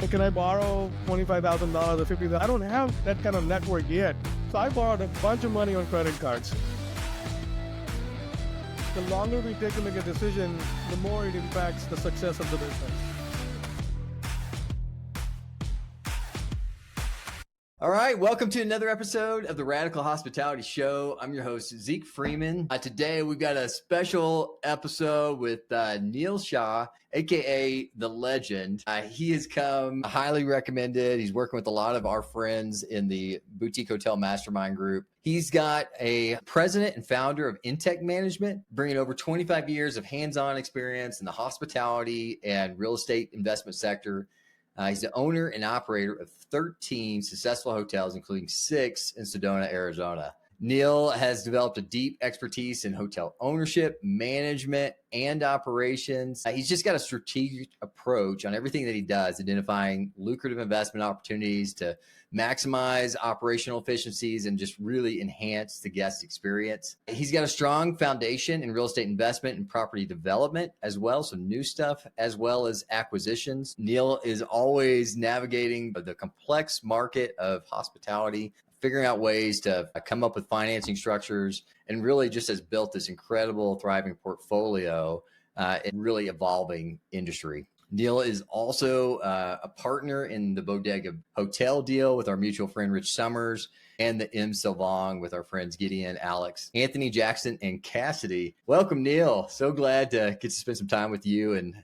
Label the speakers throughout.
Speaker 1: Can I borrow $25,000 or $50,000? I don't have that kind of network yet. So I borrowed a bunch of money on credit cards. The longer we take to make a decision, the more it impacts the success of the business.
Speaker 2: All right, welcome to another episode of the Radical Hospitality Show. I'm your host, Zeke Freeman. Today, we've got a special episode with Neil Shah, aka The Legend. He has come highly recommended. He's working with a lot of our friends in the Boutique Hotel Mastermind group. He's got a president and founder of Intech Management, bringing over 25 years of hands-on experience in the hospitality and real estate investment sector. He's the owner and operator of 13 successful hotels, including 6 in Sedona, Arizona. Neil has developed a deep expertise in hotel ownership, management, and operations. He's just got a strategic approach on everything that he does, identifying lucrative investment opportunities to maximize operational efficiencies and just really enhance the guest experience. He's got a strong foundation in real estate investment and property development as well, so new stuff as well as acquisitions. Neil is always navigating the complex market of hospitality, figuring out ways to come up with financing structures, and really just has built this incredible, thriving portfolio in really evolving industry. Neil is also a partner in the Bodega Hotel deal with our mutual friend, Rich Summers, and the M. Sylvang with our friends Gideon, Alex, Anthony, Jackson, and Cassidy. Welcome, Neil. So glad to get to spend some time with you and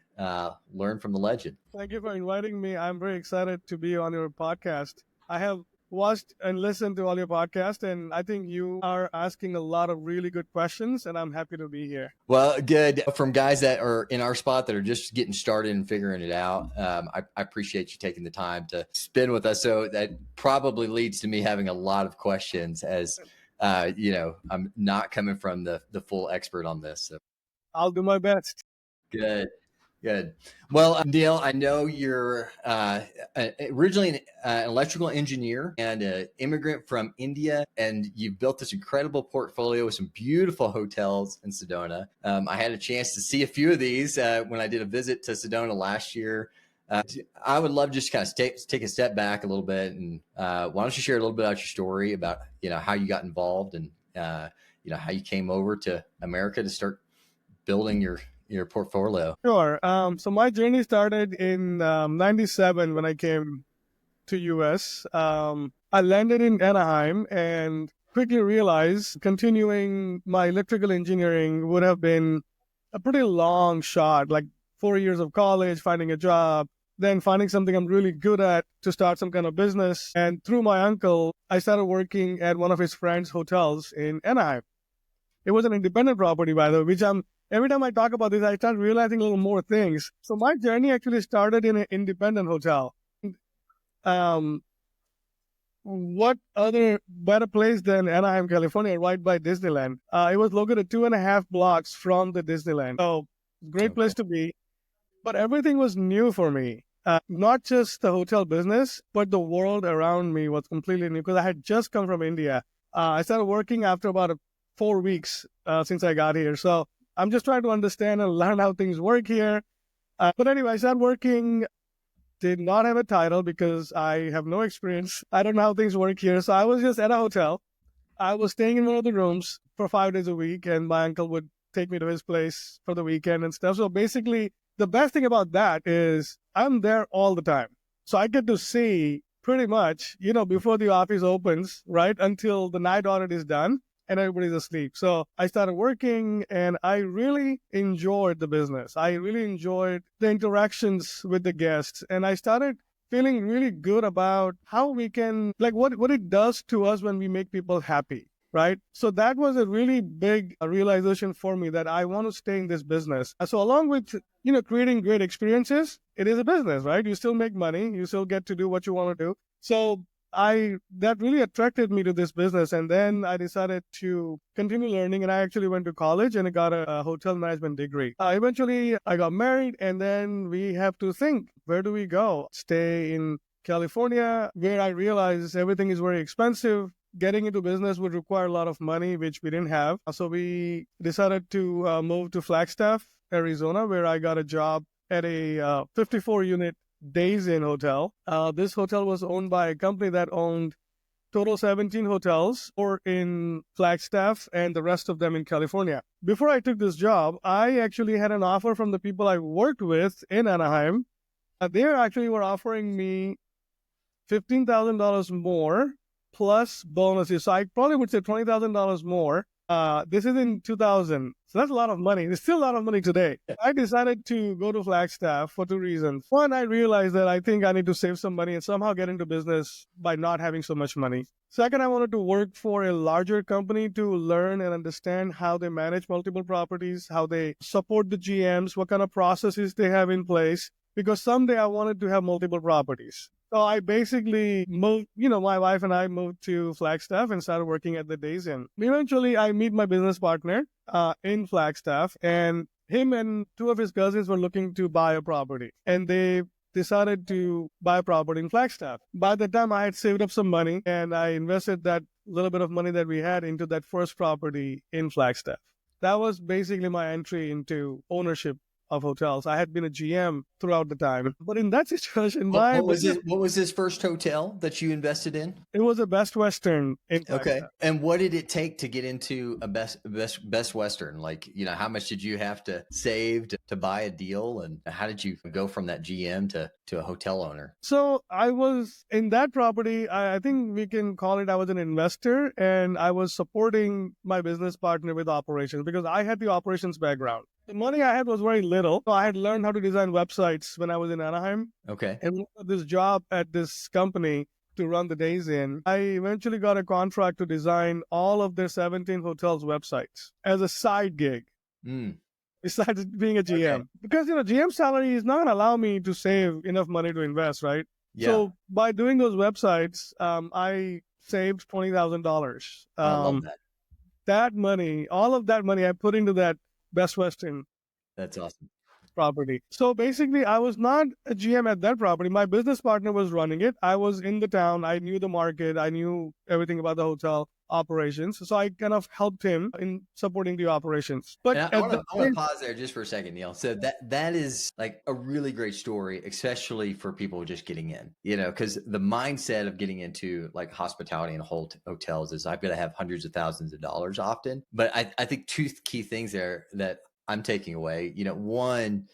Speaker 2: learn from the legend.
Speaker 1: Thank you for inviting me. I'm very excited to be on your podcast. I have watched and listened to all your podcasts, and I think you are asking a lot of really good questions, and I'm happy to be here.
Speaker 2: Well, good. From guys that are in our spot that are just getting started and figuring it out, I appreciate you taking the time to spend with us. So that probably leads to me having a lot of questions as, I'm not coming from the full expert on this. So.
Speaker 1: I'll do my best.
Speaker 2: Good. Well, Neil, I know you're originally an electrical engineer and an immigrant from India, and you've built this incredible portfolio with some beautiful hotels in Sedona. I had a chance to see a few of these when I did a visit to Sedona last year. I would love just kind of take a step back a little bit, and why don't you share a little bit about your story about how you got involved and how you came over to America to start building your portfolio.
Speaker 1: Sure. So my journey started in 97 when I came to US. I landed in Anaheim and quickly realized continuing my electrical engineering would have been a pretty long shot, like 4 years of college, finding a job, then finding something I'm really good at to start some kind of business. And through my uncle, I started working at one of his friends' hotels in Anaheim. It was an independent property, by the way, which every time I talk about this, I start realizing a little more things. So my journey actually started in an independent hotel. What other better place than Anaheim, California, right by Disneyland? It was located 2.5 blocks from the Disneyland. So great place to be. But everything was new for me. Not just the hotel business, but the world around me was completely new because I had just come from India. I started working after about 4 weeks since I got here. So I'm just trying to understand and learn how things work here. But anyway, I started working, did not have a title because I have no experience. I don't know how things work here. So I was just at a hotel. I was staying in one of the rooms for 5 days a week, and my uncle would take me to his place for the weekend and stuff. So basically, the best thing about that is I'm there all the time. So I get to see pretty much, before the office opens, right, until the night audit is done and everybody's asleep. So I started working, and I really enjoyed the business. I really enjoyed the interactions with the guests, and I started feeling really good about how we can, like what it does to us when we make people happy, right? So that was a really big realization for me that I want to stay in this business. So along with, creating great experiences, it is a business, right? You still make money. You still get to do what you want to do. So that really attracted me to this business. And then I decided to continue learning, and I actually went to college and I got a hotel management degree. Eventually I got married, and then we have to think, where do we go? Stay in California, where I realized everything is very expensive. Getting into business would require a lot of money, which we didn't have. So we decided to move to Flagstaff, Arizona, where I got a job at a 54-unit Days Inn Hotel. This hotel was owned by a company that owned total 17 hotels, or in Flagstaff and the rest of them in California. Before I took this job, I actually had an offer from the people I worked with in Anaheim. They actually were offering me $15,000 more plus bonuses. So I probably would say $20,000 more. This is in 2000. So that's a lot of money. It's still a lot of money today. I decided to go to Flagstaff for two reasons. One, I realized that I think I need to save some money and somehow get into business by not having so much money. Second, I wanted to work for a larger company to learn and understand how they manage multiple properties, how they support the GMs, what kind of processes they have in place, because someday I wanted to have multiple properties. So I basically moved, my wife and I moved to Flagstaff and started working at the Days Inn. Eventually, I meet my business partner in Flagstaff, and him and two of his cousins were looking to buy a property, and they decided to buy a property in Flagstaff. By the time I had saved up some money, and I invested that little bit of money that we had into that first property in Flagstaff. That was basically my entry into ownership of hotels. I had been a GM throughout the time. But in that situation,
Speaker 2: What was this first hotel that you invested in?
Speaker 1: It was a Best Western in Flagstaff.
Speaker 2: Okay. And what did it take to get into a Best Western? Like, how much did you have to save to buy a deal? And how did you go from that GM to a hotel owner?
Speaker 1: So I was in that property. I think we can call it, I was an investor, and I was supporting my business partner with operations because I had the operations background. The money I had was very little. So I had learned how to design websites when I was in Anaheim.
Speaker 2: Okay.
Speaker 1: And this job at this company to run the Days Inn, I eventually got a contract to design all of their 17 hotels' websites as a side gig. Besides being a GM. Okay. Because, GM salary is not going to allow me to save enough money to invest, right? Yeah. So by doing those websites, I saved $20,000.
Speaker 2: I love that.
Speaker 1: That money, all of that money I put into that Best Western.
Speaker 2: That's awesome.
Speaker 1: Property. So basically, I was not a GM at that property. My business partner was running it. I was in the town. I knew the market. I knew everything about the hotel operations. So I kind of helped him in supporting the operations. But
Speaker 2: I want to pause there just for a second, Neil. So that is like a really great story, especially for people just getting in, because the mindset of getting into like hospitality and hotels is I've got to have hundreds of thousands of dollars often. But I think two key things there that I'm taking away, one,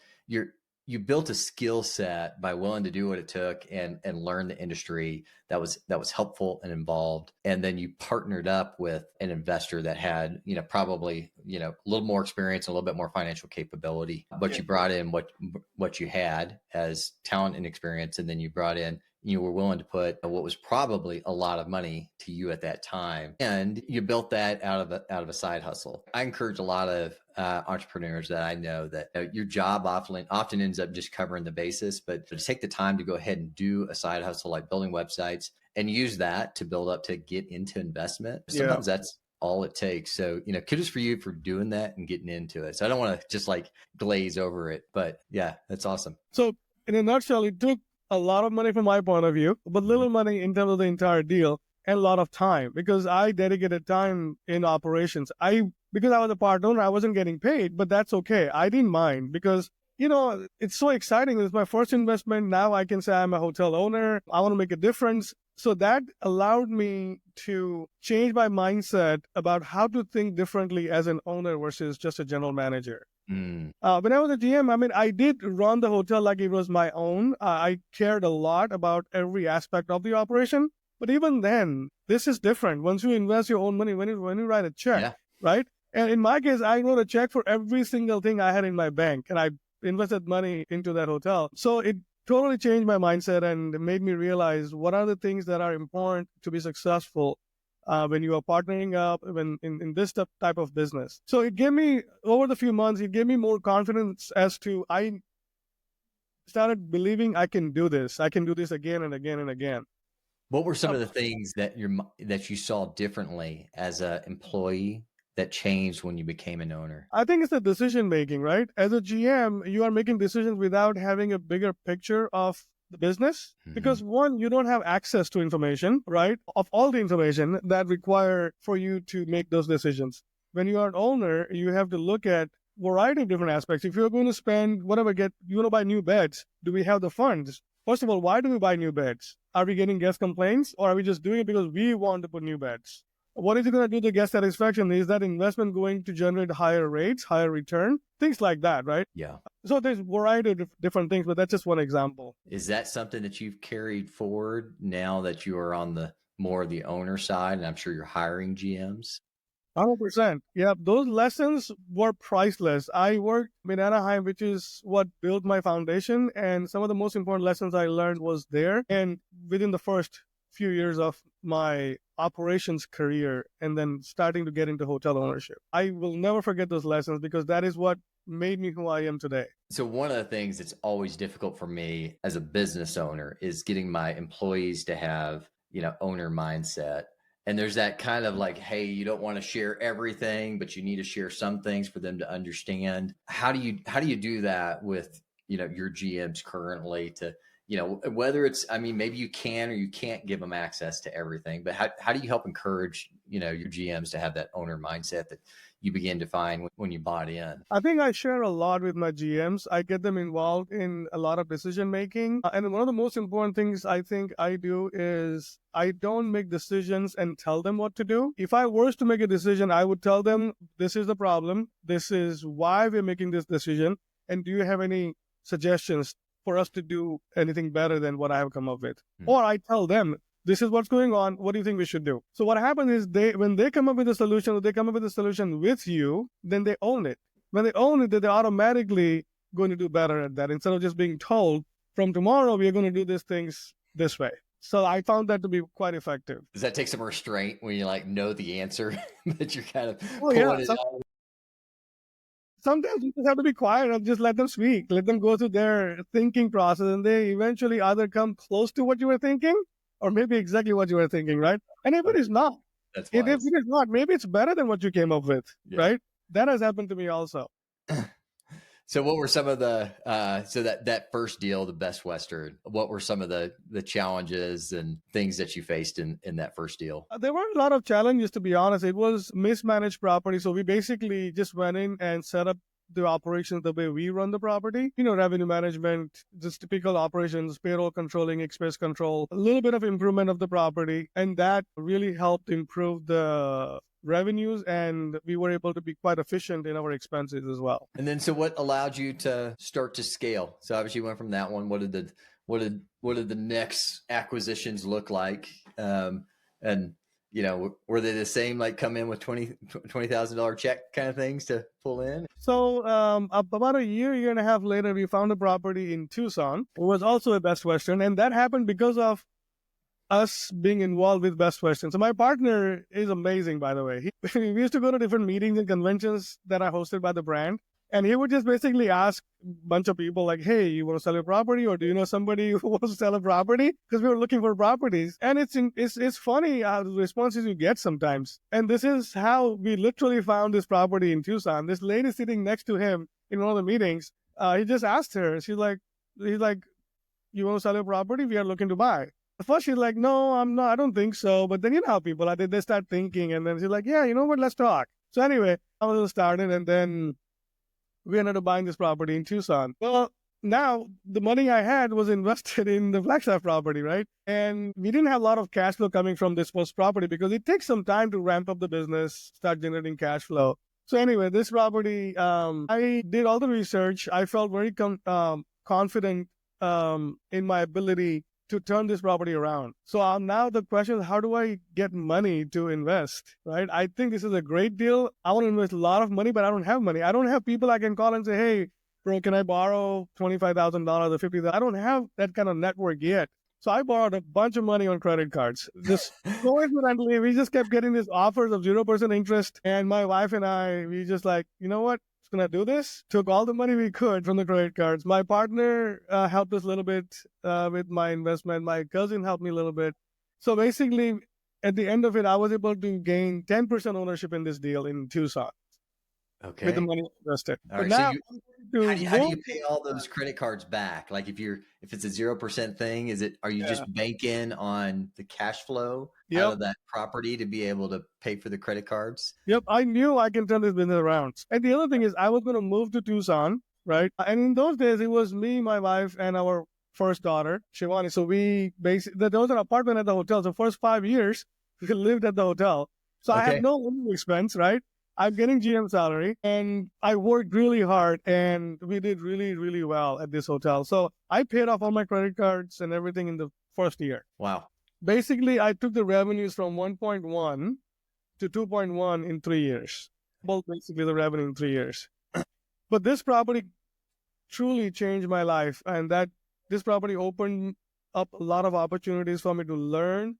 Speaker 2: you built a skill set by willing to do what it took and learn the industry that was helpful and involved. And then you partnered up with an investor that had, probably, a little more experience, a little bit more financial capability, but you brought in what you had as talent and experience. And then you brought in, you were willing to put what was probably a lot of money to you at that time. And you built that out of a side hustle. I encourage a lot of entrepreneurs that I know that your job often ends up just covering the basis, but to take the time to go ahead and do a side hustle like building websites and use that to build up to get into investment. Sometimes that's all it takes. So, kudos for you for doing that and getting into it. So I don't want to just like glaze over it, but yeah, that's awesome.
Speaker 1: So in a nutshell, it took a lot of money from my point of view, but little money in terms of the entire deal and a lot of time because I dedicated time in operations. Because I was a part owner, I wasn't getting paid, but that's okay. I didn't mind because, it's so exciting. It's my first investment. Now I can say I'm a hotel owner. I want to make a difference. So that allowed me to change my mindset about how to think differently as an owner versus just a general manager. When I was a GM, I did run the hotel like it was my own. I cared a lot about every aspect of the operation. But even then, this is different. Once you invest your own money, when you write a check, right? And in my case, I wrote a check for every single thing I had in my bank, and I invested money into that hotel. So it totally changed my mindset and made me realize what are the things that are important to be successful when you are partnering up in this type of business. So it gave me, over the few months, it gave me more confidence as to I started believing I can do this. I can do this again and again and again.
Speaker 2: What were some of the things that you saw differently as an employee that changed when you became an owner?
Speaker 1: I think it's the decision making, right? As a GM, you are making decisions without having a bigger picture of the business. Because one, you don't have access to information, right? Of all the information that require for you to make those decisions. When you are an owner, you have to look at a variety of different aspects. If you're going to spend whatever, you want to buy new beds, do we have the funds? First of all, why do we buy new beds? Are we getting guest complaints, or are we just doing it because we want to put new beds? What is it going to do to guest satisfaction? Is that investment going to generate higher rates, higher return? Things like that, right?
Speaker 2: Yeah.
Speaker 1: So there's a variety of different things, but that's just one example.
Speaker 2: Is that something that you've carried forward now that you are on the more of the owner side, and I'm sure you're hiring GMs?
Speaker 1: 100%. Yeah, those lessons were priceless. I worked in Anaheim, which is what built my foundation. And some of the most important lessons I learned was there. And within the first few years of my operations career, and then starting to get into hotel ownership, I will never forget those lessons because that is what made me who I am today.
Speaker 2: So one of the things that's always difficult for me as a business owner is getting my employees to have, owner mindset. And there's that kind of like, hey, you don't want to share everything, but you need to share some things for them to understand. How do you do that with, your GMs currently to, whether it's, maybe you can or you can't give them access to everything, but how do you help encourage, your GMs to have that owner mindset that you begin to find when you bought in?
Speaker 1: I think I share a lot with my GMs. I get them involved in a lot of decision making. And one of the most important things I think I do is I don't make decisions and tell them what to do. If I was to make a decision, I would tell them, this is the problem. This is why we're making this decision. And do you have any suggestions for us to do anything better than what I have come up with? Or I tell them, this is what's going on. What do you think we should do? So what happens is when they come up with a solution, or they come up with a solution with you, then they own it. When they own it, then they're automatically going to do better at that instead of just being told, from tomorrow, we are going to do these things this way. So I found that to be quite effective.
Speaker 2: Does that take some restraint when you know the answer, but you're kind of
Speaker 1: Sometimes you just have to be quiet and just let them speak, let them go through their thinking process, and they eventually either come close to what you were thinking, or maybe exactly what you were thinking, right? And if it is not, if it is not, maybe it's better than what you came up with, right? That has happened to me also.
Speaker 2: So what were some of the, so that first deal, the Best Western, what were some of the challenges and things that you faced in that first deal?
Speaker 1: There were a lot of challenges, to be honest. It was mismanaged property. So we basically just went in and set up the operations the way we run the property. Revenue management, just typical operations, payroll controlling, expense control, a little bit of improvement of the property. And that really helped improve the revenues, and we were able to be quite efficient in our expenses as well.
Speaker 2: And then, so what allowed you to start to scale? So obviously you went from that one. What did the next acquisitions look like? And were they the same, like come in with $20,000 check kind of things to pull in?
Speaker 1: So about a year and a half later, we found a property in Tucson. It was also a Best Western, and that happened because of us being involved with Best Western. So my partner is amazing, by the way. We used to go to different meetings and conventions that are hosted by the brand. And he would just basically ask a bunch of people like, hey, you want to sell your property? Or do you know somebody who wants to sell a property? Because we were looking for properties. And it's funny how the responses you get sometimes. And this is how we literally found this property in Tucson. This lady sitting next to him in one of the meetings, he just asked her, he's like, you want to sell your property? We are looking to buy. At first, she's like, no, I'm not. I don't think so. But then you know how people are. They start thinking. And then she's like, yeah, you know what? Let's talk. So anyway, I was started. And then we ended up buying this property in Tucson. Well, now the money I had was invested in the Flagstaff property, right? And we didn't have a lot of cash flow coming from this first property because it takes some time to ramp up the business, start generating cash flow. So anyway, this property, I did all the research. I felt very confident in my ability to turn this property around. So now the question is, how do I get money to invest, right? I think this is a great deal. I want to invest a lot of money, but I don't have money. I don't have people I can call and say, hey, bro, can I borrow $25,000 or $50,000? I don't have that kind of network yet. So I borrowed a bunch of money on credit cards. Just coincidentally, we just kept getting these offers of 0% interest. And my wife and I, we just like, you know what? Gonna do this. Took all the money we could from the credit cards. My partner helped us a little bit with my investment. My cousin helped me a little bit. So basically, at the end of it, I was able to gain 10% ownership in this deal in Tucson.
Speaker 2: Okay.
Speaker 1: With the money invested.
Speaker 2: All right.
Speaker 1: Now,
Speaker 2: how do you pay all those credit cards back? Like if it's a 0% thing, are you just banking on the cash flow out of that property to be able to pay for the credit cards?
Speaker 1: Yep. I knew I can turn this business around. And the other thing is I was going to move to Tucson, right? And in those days, it was me, my wife, and our first daughter, Shivani. So there was an apartment at the hotel. So first 5 years, we lived at the hotel. So I have
Speaker 2: Okay.
Speaker 1: no living expense, right? I'm getting GM salary and I worked really hard and we did really, really well at this hotel. So I paid off all my credit cards and everything in the first year.
Speaker 2: Wow.
Speaker 1: Basically, I took the revenues from 1.1 to 2.1 in 3 years. Well, basically the revenue in 3 years. But this property truly changed my life, and that this property opened up a lot of opportunities for me to learn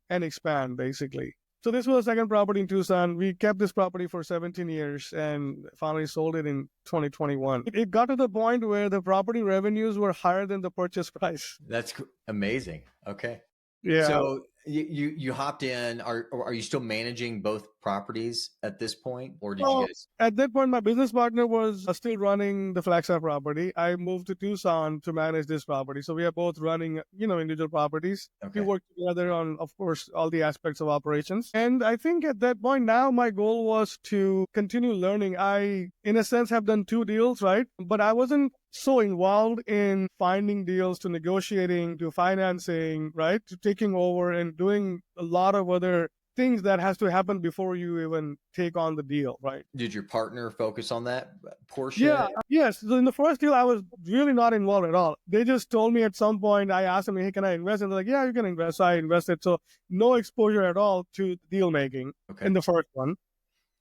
Speaker 1: and expand, basically. So this was the second property in Tucson. We kept this property for 17 years and finally sold it in 2021. It got to the point where the property revenues were higher than the purchase price.
Speaker 2: That's amazing. Okay.
Speaker 1: Yeah.
Speaker 2: So you hopped in. Are you still managing both properties at this point, or did you guys?
Speaker 1: At that point, my business partner was still running the Flagstaff property. I moved to Tucson to manage this property. So we are both running, individual properties.
Speaker 2: Okay.
Speaker 1: We work together on, of course, all the aspects of operations. And I think at that point now, my goal was to continue learning. I, in a sense, have done 2 deals, right? But I wasn't so involved in finding deals to negotiating to financing, right? To taking over and doing a lot of other things that has to happen before you even take on the deal, right?
Speaker 2: Did your partner focus on that portion?
Speaker 1: Yeah, yes. So in the first deal, I was really not involved at all. They just told me at some point, I asked them, hey, can I invest? And they're like, yeah, you can invest. So I invested. So no exposure at all to deal making in the first one.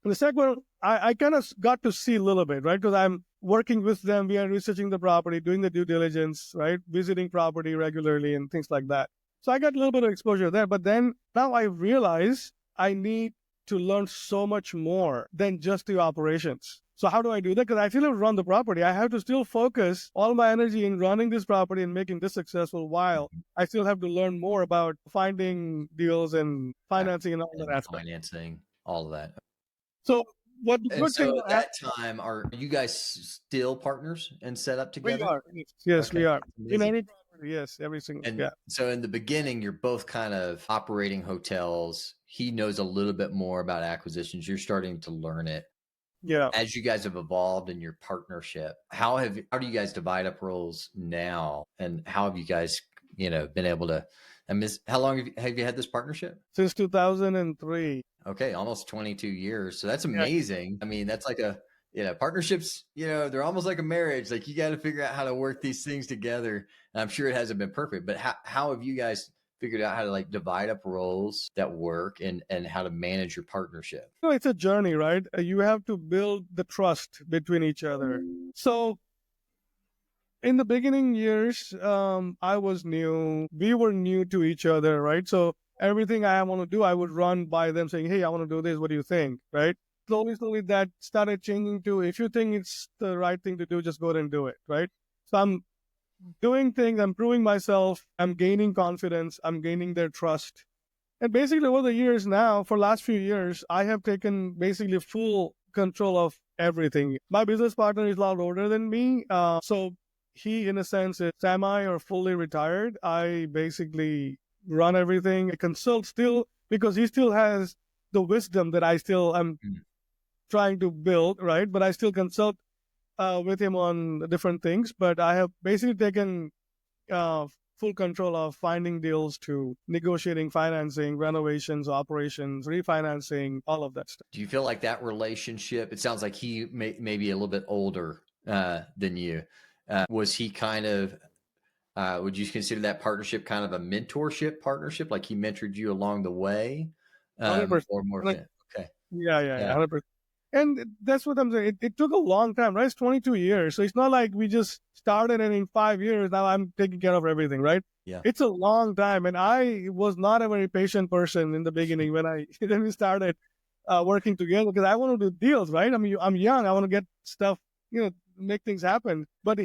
Speaker 1: And the second one, I kind of got to see a little bit, right? Because I'm working with them. We are researching the property, doing the due diligence, right? Visiting property regularly and things like that. So I got a little bit of exposure there. But then now I realize I need to learn so much more than just the operations. So how do I do that? Because I still run the property. I have to still focus all my energy in running this property and making this successful while I still have to learn more about finding deals and financing and all that aspect.
Speaker 2: Financing, all of that.
Speaker 1: So what the good thing
Speaker 2: at that time, are you guys still partners and set up together?
Speaker 1: We are. Yes,
Speaker 2: Okay.
Speaker 1: we are.
Speaker 2: Amazing.
Speaker 1: In any property, yes, every single.
Speaker 2: And
Speaker 1: yeah.
Speaker 2: so in the beginning, you're both kind of operating hotels. He knows a little bit more about acquisitions. You're starting to learn it.
Speaker 1: Yeah.
Speaker 2: As you guys have evolved in your partnership, how do you guys divide up roles now? And how have you guys, been able to, how long have you had this partnership?
Speaker 1: Since 2003.
Speaker 2: Okay. Almost 22 years. So that's amazing. Yeah. I mean, that's like partnerships, they're almost like a marriage. Like you got to figure out how to work these things together. And I'm sure it hasn't been perfect, but how have you guys figured out how to divide up roles that work and how to manage your partnership?
Speaker 1: It's a journey, right? You have to build the trust between each other. So in the beginning years, I was new. We were new to each other, right? So everything I want to do, I would run by them saying, hey, I want to do this. What do you think? Right? Slowly that started changing to, if you think it's the right thing to do, just go ahead and do it, right? So I'm doing things, I'm proving myself, I'm gaining confidence, I'm gaining their trust. And basically over the years now, for last few years, I have taken basically full control of everything. My business partner is a lot older than me. So he, in a sense, is semi or fully retired. I basically run everything. I consult still because he still has the wisdom that I still am trying to build, right? But I still consult with him on different things. But I have basically taken full control of finding deals to negotiating, financing, renovations, operations, refinancing, all of that stuff.
Speaker 2: Do you feel like that relationship, it sounds like he may be a little bit older than you. Was he kind of, would you consider that partnership kind of a mentorship partnership? Like he mentored you along the way?
Speaker 1: 100%.
Speaker 2: Or more? Okay.
Speaker 1: Yeah, 100%. And that's what I'm saying. It took a long time, right? It's 22 years. So it's not like we just started and in 5 years, now I'm taking care of everything, right?
Speaker 2: Yeah.
Speaker 1: It's a long time. And I was not a very patient person in the beginning when we started working together because I want to do deals, right? I mean, I'm young. I want to get stuff, make things happen. But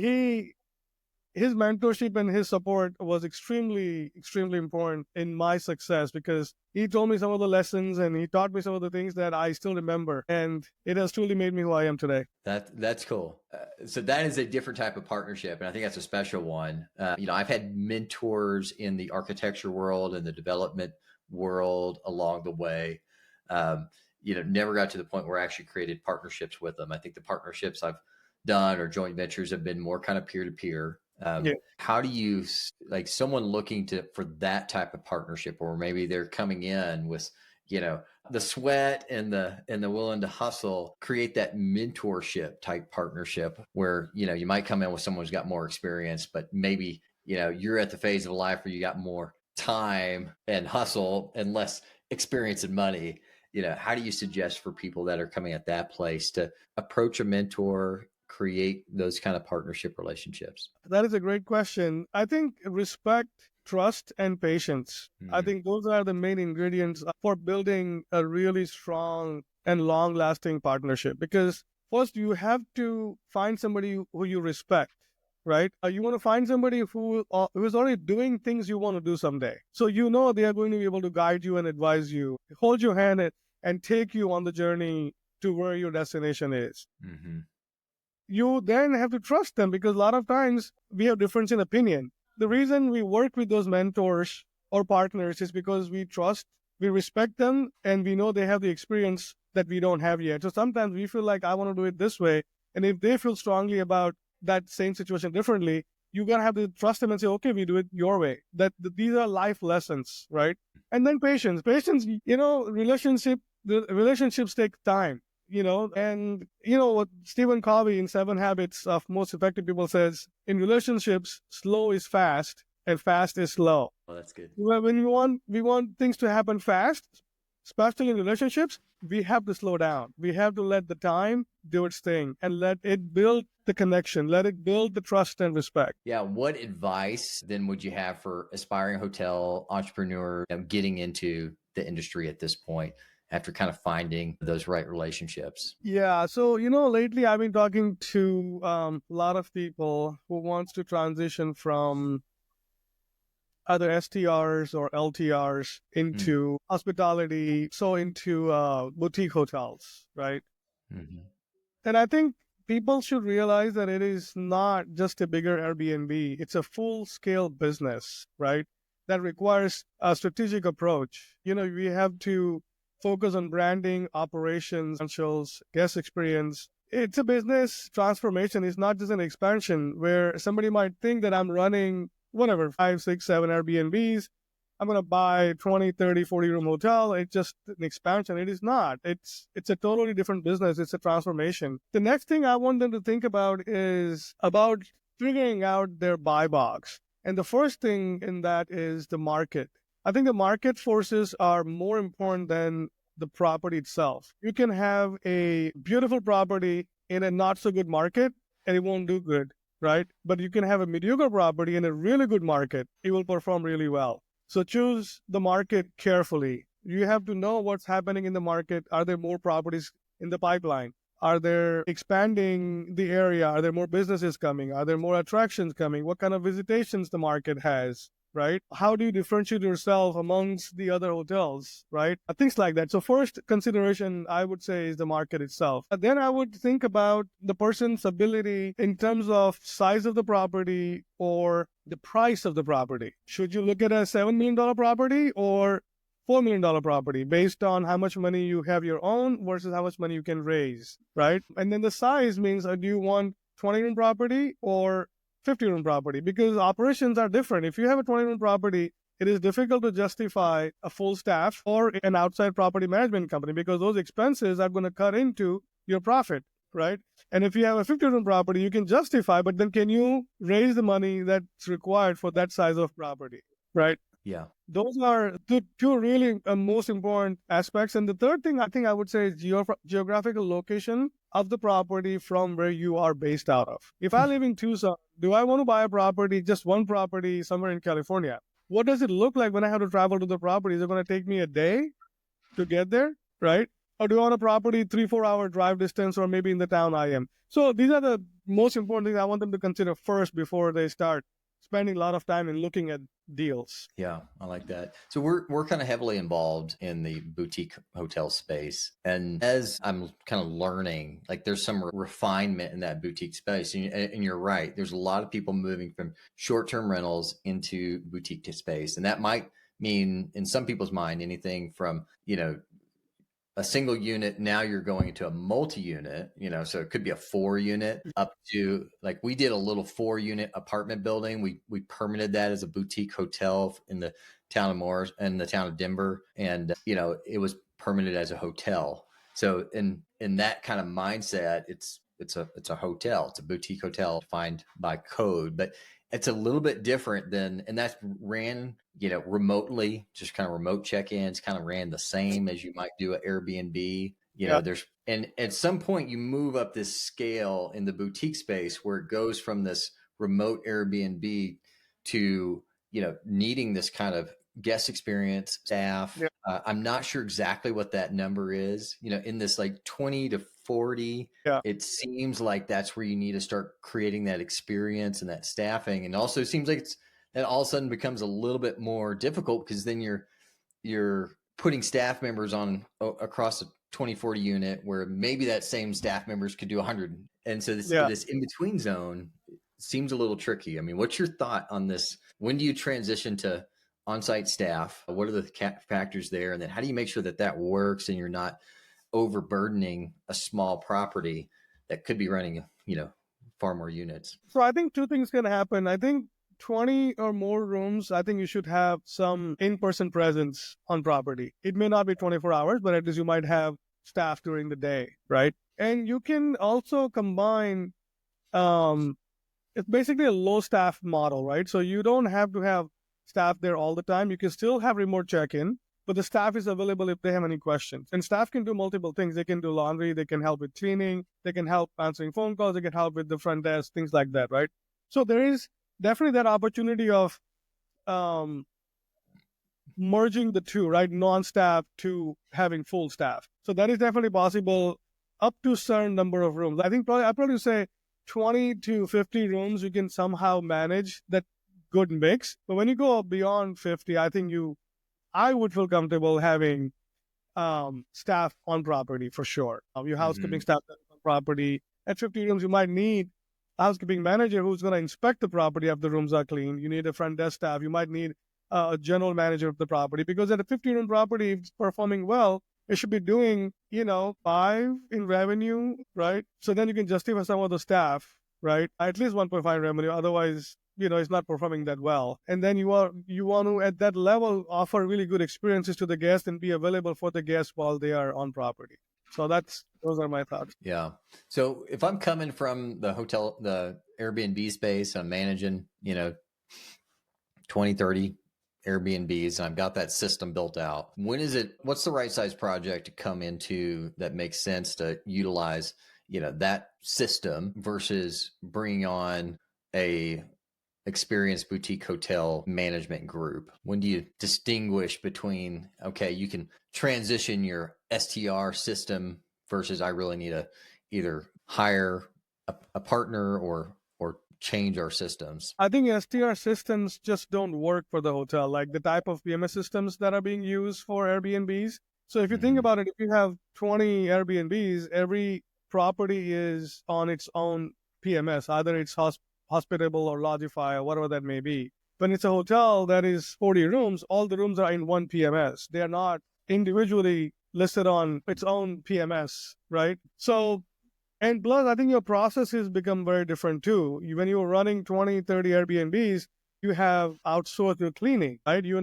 Speaker 1: his mentorship and his support was extremely, extremely important in my success because he told me some of the lessons and he taught me some of the things that I still remember. And it has truly made me who I am today.
Speaker 2: That's cool. So that is a different type of partnership. And I think that's a special one. I've had mentors in the architecture world and the development world along the way. Never got to the point where I actually created partnerships with them. I think the partnerships I've done or joint ventures have been more kind of peer-to-peer.
Speaker 1: Yeah.
Speaker 2: How do you like someone looking for that type of partnership, or maybe they're coming in with, you know, the sweat and the willing to hustle, create that mentorship type partnership where, you know, you might come in with someone who's got more experience, but maybe, you know, you're at the phase of life where you got more time and hustle and less experience and money. You know, how do you suggest for people that are coming at that place to approach a mentor, create those kind of partnership relationships?
Speaker 1: That is a great question. I think respect, trust, and patience. I
Speaker 2: Mm,
Speaker 1: think those are the main ingredients for building a really strong and long lasting partnership. Because first, you have to find somebody who you respect, right? You want to find somebody who is already doing things you want to do someday. So you know they are going to be able to guide you and advise you, hold your hand and take you on the journey to where your destination is.
Speaker 2: hmm
Speaker 1: You then have to trust them because a lot of times we have difference in opinion. The reason we work with those mentors or partners is because we trust, we respect them, and we know they have the experience that we don't have yet. So sometimes we feel like I want to do it this way. And if they feel strongly about that same situation differently, you gotta have to trust them and say, okay, we do it your way. These are life lessons, right? And then patience. Patience, the relationships take time, and what Stephen Covey in 7 Habits of Most Effective People says, in relationships, slow is fast and fast is slow.
Speaker 2: Oh, that's good.
Speaker 1: When we want things to happen fast, especially in relationships, we have to slow down. We have to let the time do its thing and let it build the connection, let it build the trust and respect.
Speaker 2: Yeah. What advice then would you have for aspiring hotel entrepreneur, getting into the industry at this point after kind of finding those right relationships?
Speaker 1: Yeah, so lately I've been talking to a lot of people who wants to transition from either STRs or LTRs
Speaker 2: Mm,
Speaker 1: into hospitality, so into boutique hotels, right?
Speaker 2: mhm.
Speaker 1: And I think people should realize that it is not just a bigger Airbnb, it's a full scale business, right? That requires a strategic approach. We have to focus on branding, operations, financials, guest experience. It's a business transformation. It's not just an expansion where somebody might think that I'm running whatever, 5, 6, 7 Airbnbs. I'm going to buy 20, 30, 40 room hotel. It's just an expansion. It is not. It's a totally different business. It's a transformation. The next thing I want them to think about is about figuring out their buy box. And the first thing in that is the market. I think the market forces are more important than the property itself. You can have a beautiful property in a not so good market and it won't do good, right? But you can have a mediocre property in a really good market. It will perform really well. So choose the market carefully. You have to know what's happening in the market. Are there more properties in the pipeline? Are there expanding the area? Are there more businesses coming? Are there more attractions coming? What kind of visitations the market has? Right? How do you differentiate yourself amongst the other hotels? Right? Things like that. So first consideration, I would say, is the market itself. Then I would think about the person's ability in terms of size of the property or the price of the property. Should you look at a $7 million property or $4 million property based on how much money you have your own versus how much money you can raise, right? And then the size means, do you want 20 room property or 50 room property? Because operations are different. If you have a 20 room property, it is difficult to justify a full staff or an outside property management company because those expenses are going to cut into your profit, right? And if you have a 50 room property, you can justify, but then can you raise the money that's required for that size of property, right?
Speaker 2: Yeah.
Speaker 1: Those are the two really most important aspects. And the third thing I think I would say is geographical location of the property from where you are based out of. If I live in Tucson, do I want to buy a property, just one property somewhere in California? What does it look like when I have to travel to the property? Is it going to take me a day to get there, right? Or do I want a property 3-4 hour drive distance or maybe in the town I am? So these are the most important things I want them to consider first before they start spending a lot of time in looking at deals.
Speaker 2: Yeah, I like that. So we're kind of heavily involved in the boutique hotel space, and as I'm kind of learning, like there's some refinement in that boutique space, and you're right. There's a lot of people moving from short-term rentals into boutique space, and that might mean, in some people's mind, anything from a single unit, now you're going into a multi-unit, so it could be a 4-unit up to, like, we did a little 4-unit apartment building. We permitted that as a boutique hotel in the town of Morris and the town of Denver. And, it was permitted as a hotel. So in that kind of mindset, it's a hotel, it's a boutique hotel defined by code, but it's a little bit different and that's ran, remotely, just kind of remote check-ins, kind of ran the same as you might do at Airbnb. And at some point you move up this scale in the boutique space where it goes from this remote Airbnb to, needing this kind of guest experience, staff.
Speaker 1: Yeah.
Speaker 2: I'm not sure exactly what that number is, in this like 20 to 40.
Speaker 1: Yeah.
Speaker 2: It seems like that's where you need to start creating that experience and that staffing. And also it seems like that all of a sudden becomes a little bit more difficult because then you're putting staff members on across a 20-40 unit where maybe that same staff members could do 100. And so this in-between zone seems a little tricky. I mean, what's your thought on this? When do you transition to on-site staff? What are the factors there? And then how do you make sure that works and you're not overburdening a small property that could be running, far more units?
Speaker 1: So I think two things can happen. I think 20 or more rooms, I think you should have some in-person presence on property. It may not be 24 hours, but at least you might have staff during the day, right? And you can also combine, it's basically a low staff model, right? So you don't have to have staff there all the time. You can still have remote check-in, but the staff is available if they have any questions. And staff can do multiple things. They can do laundry, they can help with cleaning, they can help answering phone calls, they can help with the front desk, things like that, right? So there is definitely that opportunity of merging the two, right? Non-staff to having full staff. So that is definitely possible up to a certain number of rooms. I think I'd probably say 20 to 50 rooms, you can somehow manage that good mix. But when you go beyond 50, I think I would feel comfortable having staff on property for sure. Your housekeeping staff on property. At 50 rooms, you might need a housekeeping manager who's going to inspect the property if the rooms are clean. You need a front desk staff. You might need a general manager of the property, because at a 50-room property, if it's performing well, it should be doing, 5 in revenue, right? So then you can justify some of the staff, right? At least 1.5 revenue. Otherwise, it's not performing that well. And then you want to, at that level, offer really good experiences to the guests and be available for the guests while they are on property. So those are my thoughts.
Speaker 2: Yeah. So if I'm coming from the Airbnb space, I'm managing, 20, 30 Airbnbs, and I've got that system built out. What's the right size project to come into that makes sense to utilize, that system versus bringing on a experienced boutique hotel management group? When do you distinguish between, okay, you can transition your STR system versus I really need to either hire a partner or change our systems?
Speaker 1: I think STR systems just don't work for the hotel, like the type of PMS systems that are being used for Airbnbs. So if you think about it, if you have 20 Airbnbs, every property is on its own PMS, either it's Hospitable or Lodgify or whatever that may be. When it's a hotel that is 40 rooms, all the rooms are in one PMS. They are not individually listed on its own PMS, right? So, and plus, I think your processes become very different too. When you're running 20, 30 Airbnbs, you have outsourced your cleaning, right? You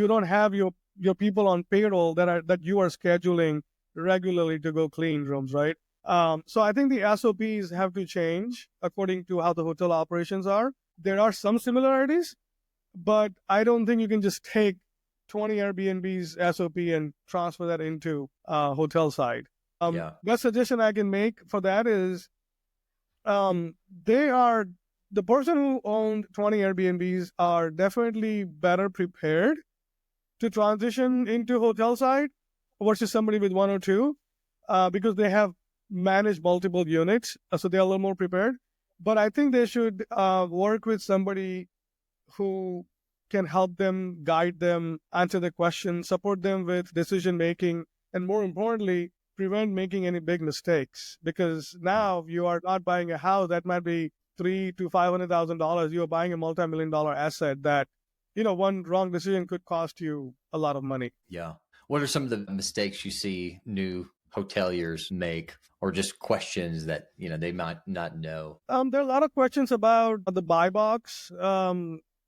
Speaker 1: don't have your people on payroll that you are scheduling regularly to go clean rooms, right? So I think the SOPs have to change according to how the hotel operations are. There are some similarities, but I don't think you can just take 20 Airbnb's SOP and transfer that into hotel side. Best suggestion I can make for that is the person who owned 20 Airbnbs are definitely better prepared to transition into hotel side versus somebody with 1 or 2 because they have managed multiple units, so they're a little more prepared. But I think they should work with somebody who can help them, guide them, answer the questions, support them with decision making, and more importantly, prevent making any big mistakes. Because now you are not buying a house that might be $300,000 to $500,000. You are buying a multi-million-dollar asset that, one wrong decision could cost you a lot of money.
Speaker 2: Yeah. What are some of the mistakes you see new hoteliers make, or just questions that, they might not know?
Speaker 1: There are a lot of questions about the buy box.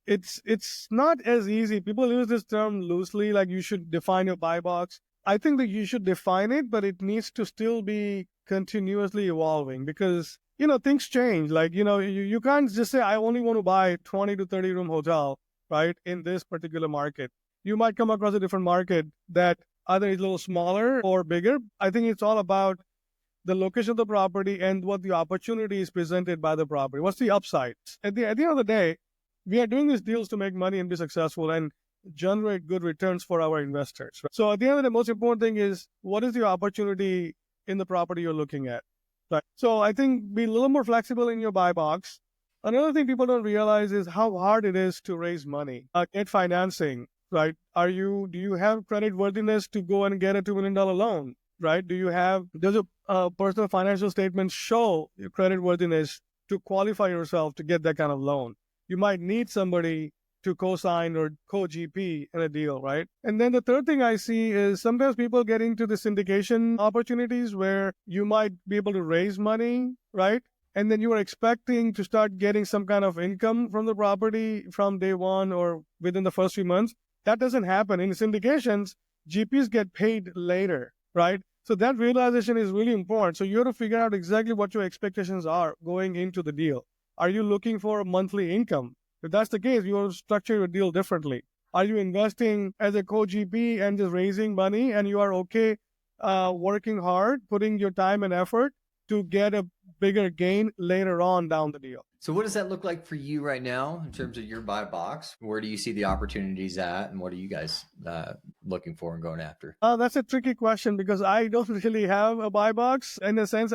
Speaker 1: It's not as easy. People use this term loosely, like you should define your buy box. I think that you should define it, but it needs to still be continuously evolving because, things change. Like, you can't just say, I only want to buy 20 to 30 room hotel, right, in this particular market. You might come across a different market that either is a little smaller or bigger. I think it's all about the location of the property and what the opportunity is presented by the property. What's the upside? At the end of the day, we are doing these deals to make money and be successful and generate good returns for our investors. Right? So at the end of the most important thing is what is the opportunity in the property you're looking at? Right. So I think be a little more flexible in your buy box. Another thing people don't realize is how hard it is to raise money, get financing. Right? Do you have credit worthiness to go and get a $2 million loan? Right? Does a personal financial statement show your credit worthiness to qualify yourself to get that kind of loan? You might need somebody to co-sign or co-GP in a deal, right? And then the third thing I see is sometimes people get into the syndication opportunities where you might be able to raise money, right? And then you are expecting to start getting some kind of income from the property from day one or within the first few months. That doesn't happen. In syndications, GPs get paid later, right? So that realization is really important. So you have to figure out exactly what your expectations are going into the deal. Are you looking for a monthly income? If that's the case, you have to structure your deal differently. Are you investing as a co-GP and just raising money and you are okay working hard, putting your time and effort to get a bigger gain later on down the deal?
Speaker 2: So what does that look like for you right now in terms of your buy box? Where do you see the opportunities at, and what are you guys looking for and going after?
Speaker 1: That's a tricky question because I don't really have a buy box. In a sense,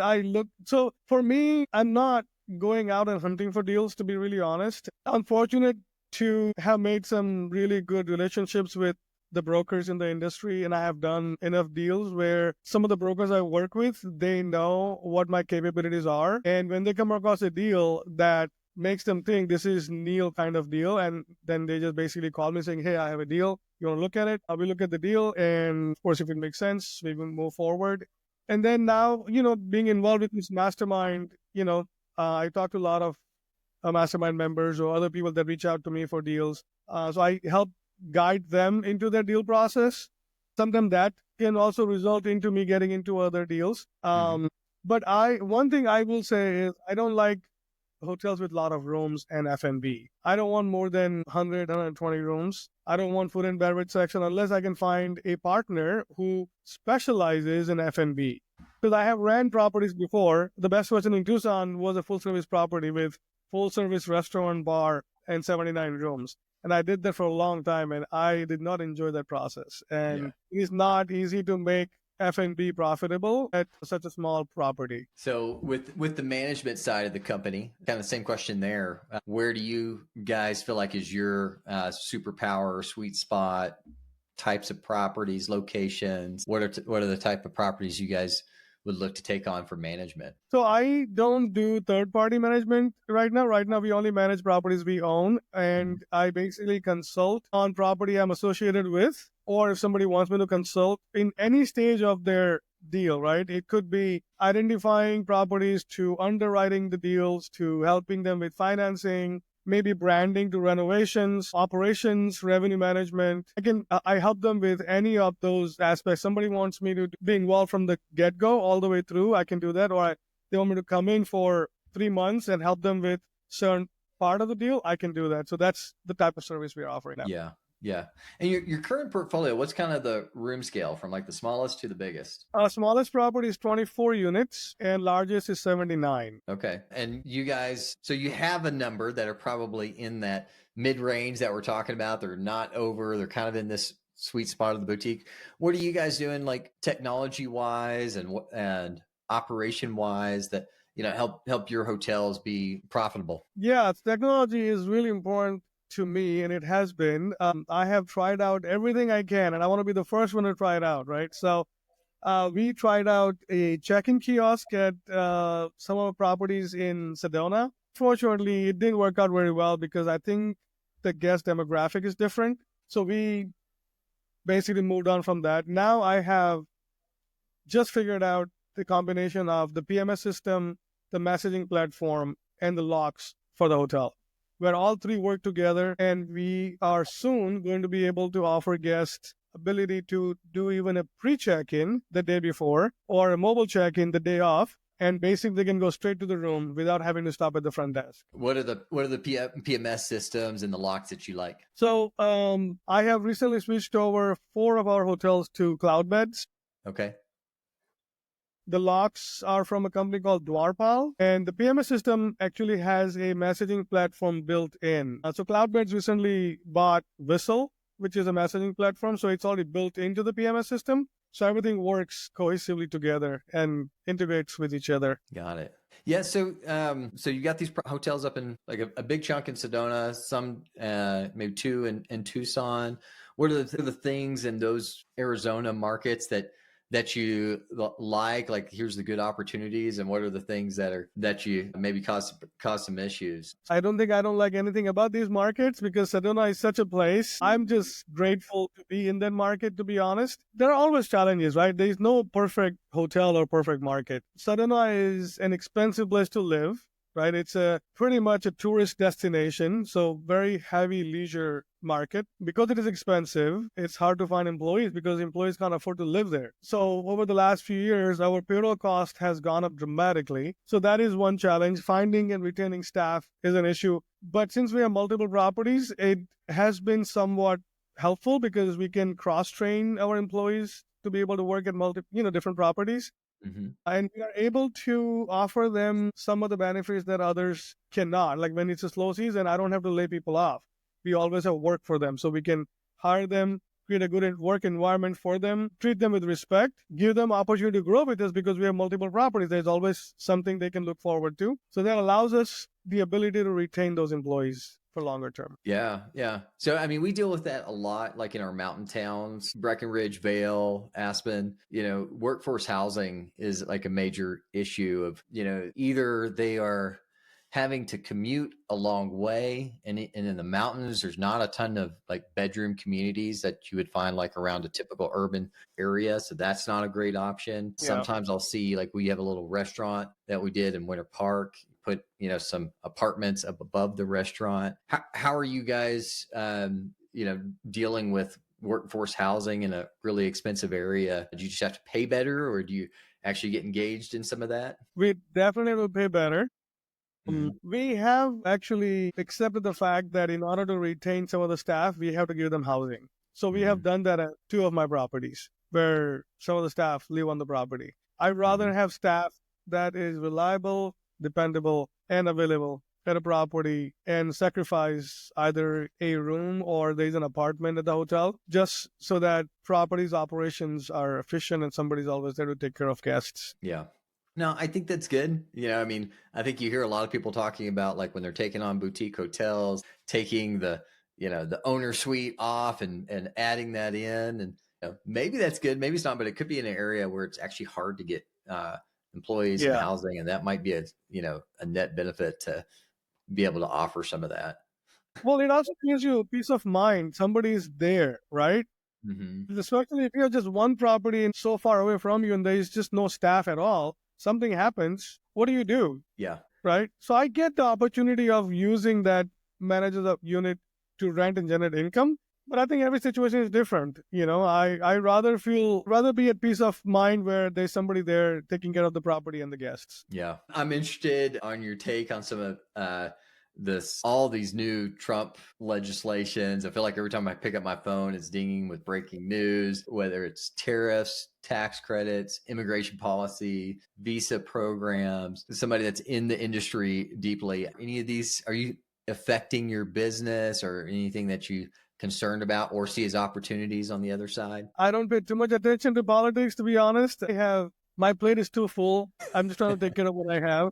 Speaker 1: so for me, I'm not going out and hunting for deals, to be really honest. I'm fortunate to have made some really good relationships with the brokers in the industry, and I have done enough deals where some of the brokers I work with, they know what my capabilities are. And when they come across a deal that makes them think this is Neil kind of deal, and then they just basically call me saying, hey, I have a deal. You want to look at it? We look at the deal, and of course, if it makes sense, we will move forward. And then now, being involved with this mastermind, I talk to a lot of mastermind members or other people that reach out to me for deals. So I help guide them into their deal process. Sometimes that can also result into me getting into other deals. But one thing I will say is I don't like hotels with a lot of rooms and F&B. I don't want more than 100, 120 rooms. I don't want food and beverage section unless I can find a partner who specializes in F&B. Because I have ran properties before. The best version in Tucson was a full-service property with full-service restaurant, bar, and 79 rooms. And I did that for a long time, and I did not enjoy that process. And It's not easy to make F&B profitable at such a small property.
Speaker 2: So with the management side of the company, kind of the same question there. Where do you guys feel like is your superpower or sweet spot? Types of properties, locations? What are the type of properties you guys would look to take on for management?
Speaker 1: So I don't do third-party management right now. Right now, we only manage properties we own, and I basically consult on property I'm associated with, or if somebody wants me to consult in any stage of their deal, right? It could be identifying properties to underwriting the deals to helping them with financing, maybe branding to renovations, operations, revenue management. I help them with any of those aspects. Somebody wants me to be involved from the get-go all the way through, I can do that. Or they want me to come in for 3 months and help them with certain part of the deal, I can do that. So that's the type of service we're offering now.
Speaker 2: Yeah. Yeah. And your current portfolio, what's kind of the room scale from like the smallest to the biggest?
Speaker 1: Smallest property is 24 units and largest is 79.
Speaker 2: Okay. And you guys, so you have a number that are probably in that mid-range that we're talking about. They're not over, they're kind of in this sweet spot of the boutique. What are you guys doing like technology wise and operation wise that, help your hotels be profitable?
Speaker 1: Yeah, technology is really important to me, and it has been. I have tried out everything I can, and I want to be the first one to try it out, right? So we tried out a check-in kiosk at some of our properties in Sedona. Fortunately, it didn't work out very well because I think the guest demographic is different. So we basically moved on from that. Now I have just figured out the combination of the PMS system, the messaging platform, and the locks for the hotel, where all three work together. And we are soon going to be able to offer guests ability to do even a pre-check-in the day before or a mobile check-in the day off. And basically, they can go straight to the room without having to stop at the front desk.
Speaker 2: What are the PMS systems and the locks that you like?
Speaker 1: So I have recently switched over 4 of our hotels to Cloudbeds.
Speaker 2: Okay.
Speaker 1: The locks are from a company called Dwarpal, and the PMS system actually has a messaging platform built in. So Cloudbeds recently bought Whistle, which is a messaging platform, so it's already built into the PMS system. So everything works cohesively together and integrates with each other.
Speaker 2: Got it. Yeah. So, so you got these hotels up in like a big chunk in Sedona, some maybe 2 in Tucson. What are the things in those Arizona markets that you like? Like, here's the good opportunities, and what are the things that you maybe cause some issues?
Speaker 1: I don't think I don't like anything about these markets because Sedona is such a place. I'm just grateful to be in that market, to be honest. There are always challenges, right? There's no perfect hotel or perfect market. Sedona is an expensive place to live, right? It's pretty much a tourist destination, so very heavy leisure market. Because it is expensive, it's hard to find employees because employees can't afford to live there. So over the last few years, our payroll cost has gone up dramatically. So that is one challenge. Finding and retaining staff is an issue. But since we have multiple properties, it has been somewhat helpful because we can cross-train our employees to be able to work at different properties.
Speaker 2: Mm-hmm.
Speaker 1: And we are able to offer them some of the benefits that others cannot. Like when it's a slow season, I don't have to lay people off. We always have work for them. So we can hire them, create a good work environment for them, treat them with respect, give them opportunity to grow with us because we have multiple properties. There's always something they can look forward to. So that allows us the ability to retain those employees for longer term.
Speaker 2: Yeah. Yeah. So, I mean, we deal with that a lot, like in our mountain towns, Breckenridge, Vail, Aspen, workforce housing is like a major issue of, either they are having to commute a long way, and in the mountains, there's not a ton of like bedroom communities that you would find like around a typical urban area. So that's not a great option.
Speaker 1: Yeah.
Speaker 2: Sometimes I'll see, like, we have a little restaurant that we did in Winter Park, put some apartments up above the restaurant. How are you guys dealing with workforce housing in a really expensive area? Do you just have to pay better, or do you actually get engaged in some of that?
Speaker 1: We definitely will pay better.
Speaker 2: Mm-hmm.
Speaker 1: We have actually accepted the fact that in order to retain some of the staff, we have to give them housing. So we have done that at 2 of my properties where some of the staff live on the property. I'd rather have staff that is reliable, dependable, and available at a property and sacrifice either a room or there's an apartment at the hotel just so that property's operations are efficient and somebody's always there to take care of guests.
Speaker 2: Yeah. No, I think that's good. I mean, I think you hear a lot of people talking about like when they're taking on boutique hotels, taking the owner suite off and adding that in. And maybe that's good. Maybe it's not, but it could be in an area where it's actually hard to get employees and housing. And that might be a net benefit to be able to offer some of that.
Speaker 1: Well, it also gives you peace of mind. Somebody's there, right?
Speaker 2: Mm-hmm.
Speaker 1: Especially if you have just one property and so far away from you and there's just no staff at all. Something happens, what do you do?
Speaker 2: Yeah.
Speaker 1: Right? So I get the opportunity of using that manager's unit to rent and generate income, but I think every situation is different. I rather be at peace of mind where there's somebody there taking care of the property and the guests.
Speaker 2: Yeah. I'm interested on your take on some of all these new Trump legislations. I feel like every time I pick up my phone, it's dinging with breaking news, whether it's tariffs, tax credits, immigration policy, visa programs. Somebody that's in the industry deeply, any of these, are you affecting your business or anything that you concerned about or see as opportunities on the other side?
Speaker 1: I don't pay too much attention to politics, to be honest. My plate is too full. I'm just trying to take care of what I have.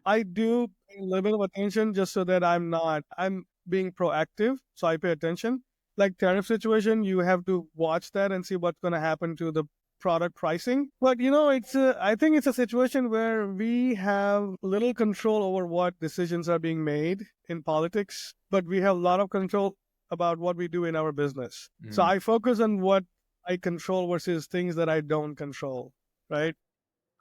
Speaker 1: I do pay a little bit of attention just so that I'm being proactive. So I pay attention. Like tariff situation, you have to watch that and see what's going to happen to the product pricing. But I think it's a situation where we have little control over what decisions are being made in politics, but we have a lot of control about what we do in our business. So I focus on what I control versus things that I don't control, right?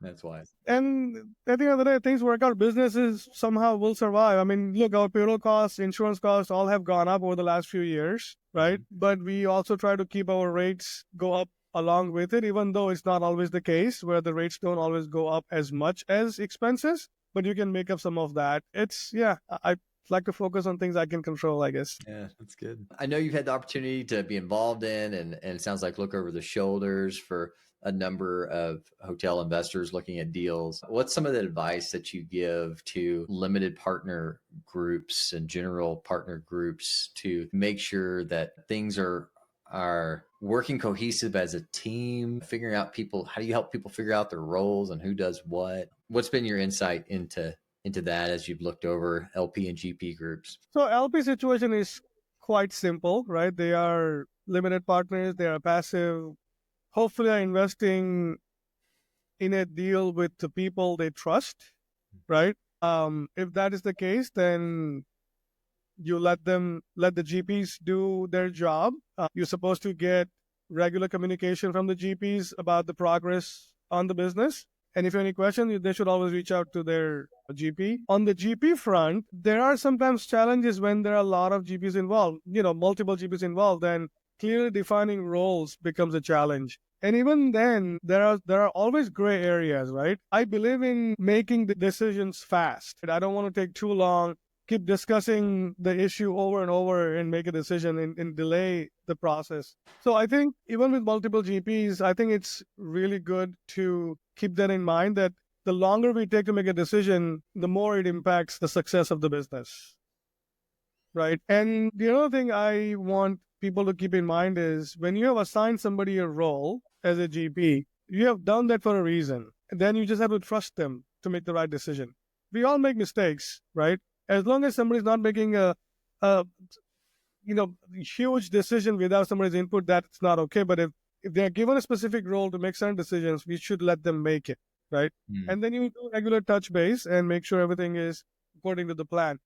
Speaker 2: That's wise.
Speaker 1: And at the end of the day, things work out. Businesses somehow will survive. I mean, look, our payroll costs, insurance costs all have gone up over the last few years, right? But we also try to keep our rates go up along with it, even though it's not always the case where the rates don't always go up as much as expenses, but you can make up some of that. I like to focus on things I can control, I guess.
Speaker 2: Yeah, that's good. I know you've had the opportunity to be involved in, and it sounds like look over the shoulders for a number of hotel investors looking at deals. What's some of the advice that you give to limited partner groups and general partner groups to make sure that things are working cohesive as a team, figuring out people? How do you help people figure out their roles and who does what? What's been your insight into that as you've looked over LP and GP groups?
Speaker 1: So LP situation is quite simple, right? They are limited partners, they are passive. Hopefully are investing in a deal with the people they trust, right? If that is the case, then you let the GPs do their job. You're supposed to get regular communication from the GPs about the progress on the business. And if you have any questions, they should always reach out to their GP. On the GP front, there are sometimes challenges when there are a lot of GPs involved, multiple GPs involved, and clearly defining roles becomes a challenge. And even then, there are always gray areas, right? I believe in making the decisions fast. I don't want to take too long, keep discussing the issue over and over and make a decision and delay the process. So I think even with multiple GPs, I think it's really good to keep that in mind, that the longer we take to make a decision, the more it impacts the success of the business, right? And the other thing I want people to keep in mind is when you have assigned somebody a role as a GP, you have done that for a reason. And then you just have to trust them to make the right decision. We all make mistakes, right? As long as somebody's not making a huge decision without somebody's input, that's not okay. But if they're given a specific role to make certain decisions, we should let them make it, right? And then you do regular touch base and make sure everything is according to the plan.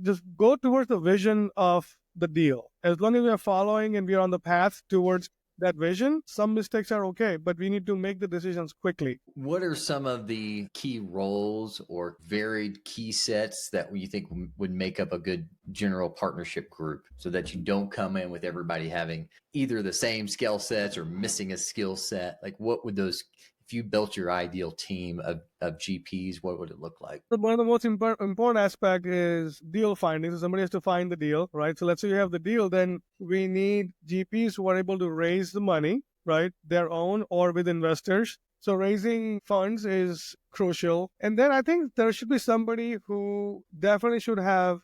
Speaker 1: Just go towards the vision of the deal. As long as we are following and we are on the path towards that vision, some mistakes are okay, but we need to make the decisions quickly.
Speaker 2: What are some of the key roles or varied key sets that you think would make up a good general partnership group so that you don't come in with everybody having either the same skill sets or missing a skill set? Like what would those, if you built your ideal team of GPs, what would it look like?
Speaker 1: So one of the most important aspect is deal finding. So somebody has to find the deal, right? So let's say you have the deal, then we need GPs who are able to raise the money, right? Their own or with investors. So raising funds is crucial. And then I think there should be somebody who definitely should have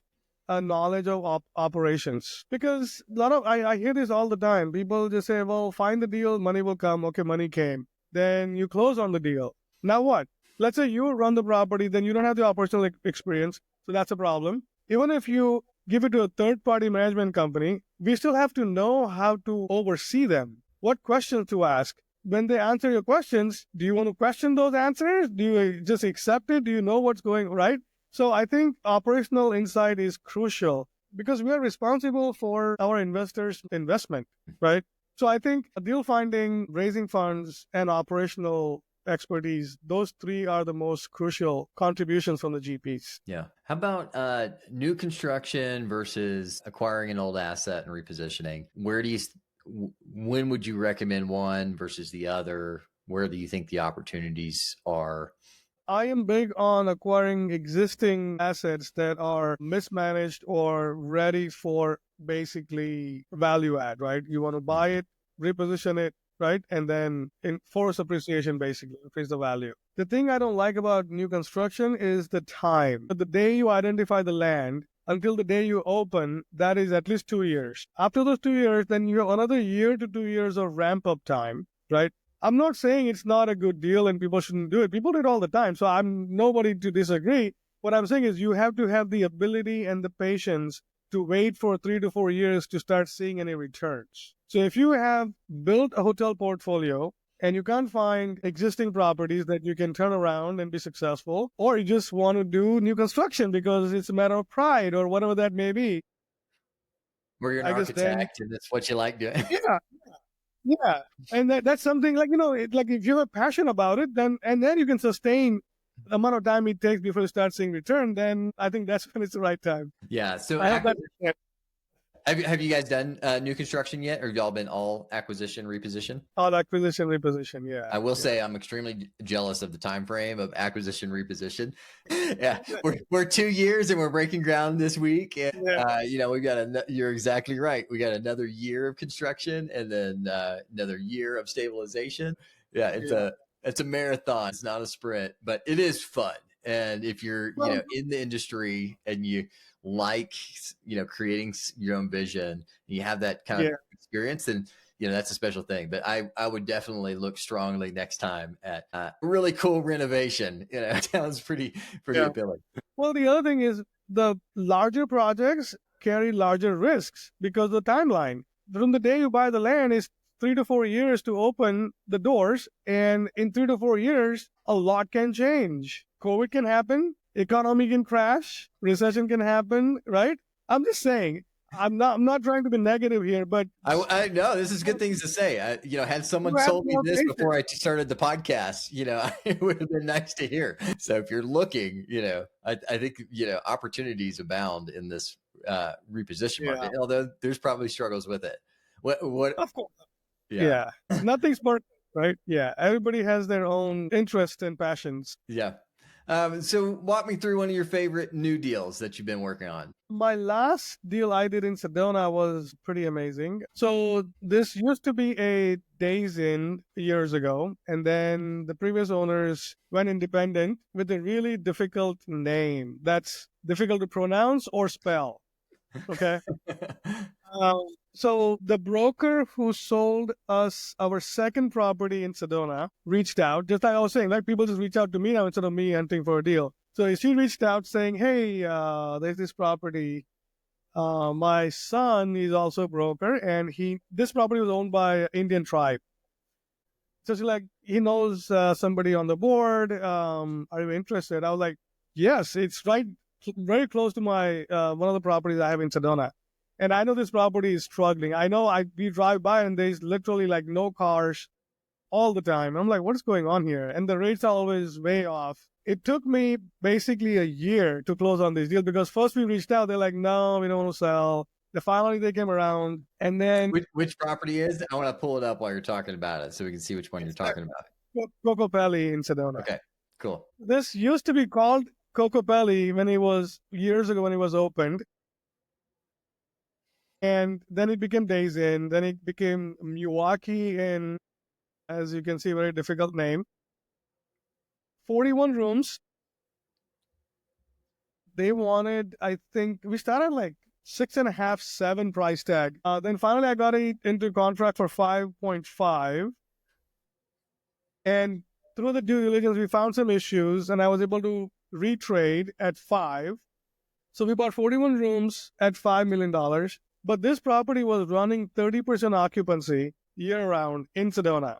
Speaker 1: a knowledge of operations, because I hear this all the time. People just say, well, find the deal, money will come. Okay, money came. Then you close on the deal. Now what? Let's say you run the property, then you don't have the operational experience. So that's a problem. Even if you give it to a third-party management company, we still have to know how to oversee them, what questions to ask. When they answer your questions, do you want to question those answers? Do you just accept it? Do you know what's going right? So I think operational insight is crucial because we are responsible for our investors' investment, right? So I think deal finding, raising funds, and operational expertise, those three are the most crucial contributions from the GPs.
Speaker 2: Yeah. How about new construction versus acquiring an old asset and repositioning? When would you recommend one versus the other? Where do you think the opportunities are?
Speaker 1: I am big on acquiring existing assets that are mismanaged or ready for basically value add, right? You want to buy it, reposition it, right? And then enforce appreciation, basically, increase the value. The thing I don't like about new construction is the time. The day you identify the land until the day you open, that is at least 2 years. After those 2 years, then you have another year to 2 years of ramp up time, right? I'm not saying it's not a good deal and people shouldn't do it. People do it all the time. So I'm nobody to disagree. What I'm saying is you have to have the ability and the patience to wait for 3 to 4 years to start seeing any returns. So if you have built a hotel portfolio and you can't find existing properties that you can turn around and be successful, or you just want to do new construction because it's a matter of pride or whatever that may be,
Speaker 2: Where you're an
Speaker 1: I guess then,
Speaker 2: architect and that's what you like doing.
Speaker 1: yeah, yeah. And that's something like, like if you have a passion about it, then you can sustain the amount of time it takes before you start seeing return, then I think that's when it's the right time.
Speaker 2: Yeah. So
Speaker 1: I hope that,
Speaker 2: have you guys done new construction yet, or have y'all been all acquisition reposition?
Speaker 1: all acquisition, reposition. Yeah.
Speaker 2: I will
Speaker 1: Yeah.
Speaker 2: say I'm extremely jealous of the time frame of acquisition reposition. Yeah, we're 2 years and we're breaking ground this week, and
Speaker 1: Yeah.
Speaker 2: we've got you're exactly right. We got another year of construction and then another year of stabilization. Yeah, it's a marathon. It's not a sprint, but it is fun. And if you're
Speaker 1: Well,
Speaker 2: in the industry and you like creating your own vision, and you have that kind of experience, then that's a special thing. But I would definitely look strongly next time at a really cool renovation. It sounds pretty appealing.
Speaker 1: Well, the other thing is the larger projects carry larger risks because the timeline from the day you buy the land is 3 to 4 years to open the doors. And in 3 to 4 years, a lot can change. COVID can happen, economy can crash, recession can happen, right? I'm just saying, I'm not trying to be negative here, but
Speaker 2: I know this is good things to say. Had someone told me this before I started the podcast, it would have been nice to hear. So if you're looking, I think opportunities abound in this reposition market, although there's probably struggles with it. What?
Speaker 1: Of course, yeah. Nothing's perfect, right? Yeah, everybody has their own interests and passions.
Speaker 2: Yeah. So walk me through one of your favorite new deals that you've been working on.
Speaker 1: My last deal I did in Sedona was pretty amazing. So this used to be a Days Inn years ago, and then the previous owners went independent with a really difficult name that's difficult to pronounce or spell. Okay. So the broker who sold us our second property in Sedona reached out, just like I was saying, like people just reach out to me now instead of me hunting for a deal. So she reached out saying, hey, there's this property. My son is also a broker, and this property was owned by an Indian tribe. So she's like, he knows somebody on the board. Are you interested? I was like, yes, it's very close to my one of the properties I have in Sedona. And I know this property is struggling. I know we drive by and there's literally like no cars all the time. I'm like, what's going on here? And the rates are always way off. It took me basically a year to close on this deal because first we reached out. They're like, no, we don't want to sell. Finally, they came around. And then
Speaker 2: which property is? I want to pull it up while you're talking about it so we can see which one you're talking about.
Speaker 1: Cocopelli in Sedona.
Speaker 2: Okay, cool.
Speaker 1: This used to be called Cocopelli years ago when it was opened. And then it became Days Inn. Then it became Milwaukee Inn, as you can see, very difficult name. 41 rooms. They wanted, I think, we started like 6.5, 7 price tag. Then finally I got it into contract for 5.5. And through the due diligence, we found some issues and I was able to retrade at 5. So we bought 41 rooms at $5 million. But this property was running 30% occupancy year-round in Sedona.